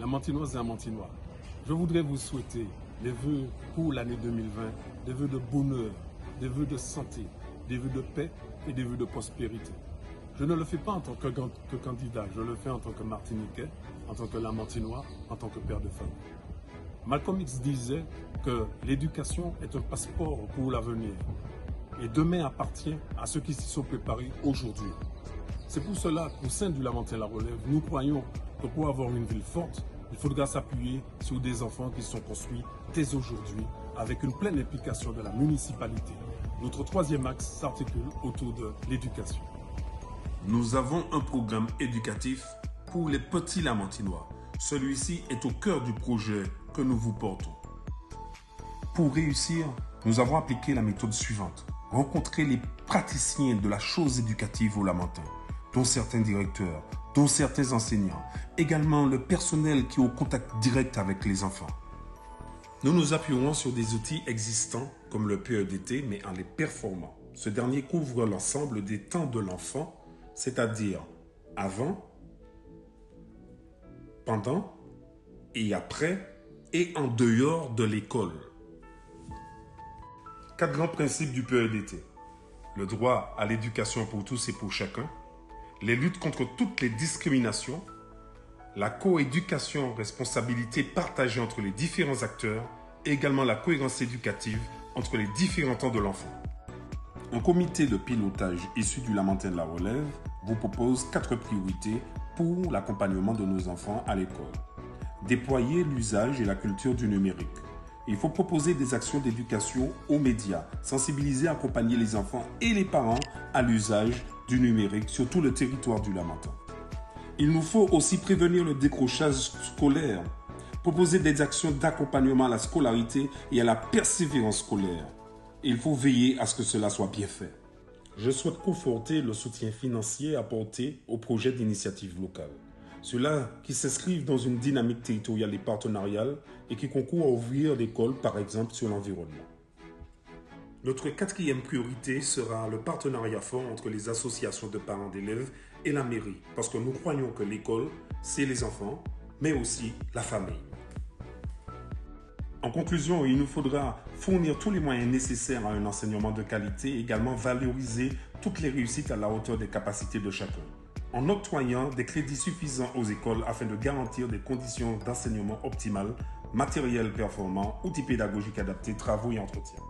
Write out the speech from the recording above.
La Mantinoise et la Mantinois, je voudrais vous souhaiter les vœux pour l'année 2020, des vœux de bonheur, des vœux de santé, des vœux de paix et des vœux de prospérité. Je ne le fais pas en tant que candidat, je le fais en tant que Martiniquais, en tant que Lamantinois, en tant que père de famille. Malcolm X disait que l'éducation est un passeport pour l'avenir. Et demain appartient à ceux qui s'y sont préparés aujourd'hui. C'est pour cela qu'au sein du Lamentin-la-Relève, nous croyons que pour avoir une ville forte, il faudra s'appuyer sur des enfants qui sont construits dès aujourd'hui avec une pleine implication de la municipalité. Notre troisième axe s'articule autour de l'éducation. Nous avons un programme éducatif pour les petits Lamantinois. Celui-ci est au cœur du projet que nous vous portons. Pour réussir, nous avons appliqué la méthode suivante. Rencontrer les praticiens de la chose éducative au Lamentin, dont certains directeurs, dont certains enseignants, également le personnel qui est au contact direct avec les enfants. Nous nous appuyons sur des outils existants comme le PEDT, mais en les performant. Ce dernier couvre l'ensemble des temps de l'enfant, c'est-à-dire avant, pendant et après et en dehors de l'école. 4 grands principes du PEDT. Le droit à l'éducation pour tous et pour chacun, les luttes contre toutes les discriminations, la coéducation, responsabilité partagée entre les différents acteurs et également la cohérence éducative entre les différents temps de l'enfant. Un comité de pilotage issu du Lamentin-la-Relève vous propose 4 priorités pour l'accompagnement de nos enfants à l'école. Déployer l'usage et la culture du numérique. Il faut proposer des actions d'éducation aux médias, sensibiliser, accompagner les enfants et les parents à l'usage du numérique sur tout le territoire du Lamentin. Il nous faut aussi prévenir le décrochage scolaire, proposer des actions d'accompagnement à la scolarité et à la persévérance scolaire. Il faut veiller à ce que cela soit bien fait. Je souhaite conforter le soutien financier apporté aux projets d'initiative locale. Ceux-là qui s'inscrivent dans une dynamique territoriale et partenariale et qui concourent à ouvrir l'école, par exemple, sur l'environnement. Notre 4e priorité sera le partenariat fort entre les associations de parents d'élèves et la mairie, parce que nous croyons que l'école, c'est les enfants, mais aussi la famille. En conclusion, il nous faudra fournir tous les moyens nécessaires à un enseignement de qualité et également valoriser toutes les réussites à la hauteur des capacités de chacun, en octroyant des crédits suffisants aux écoles afin de garantir des conditions d'enseignement optimales, matériel performant, outils pédagogiques adaptés, travaux et entretiens.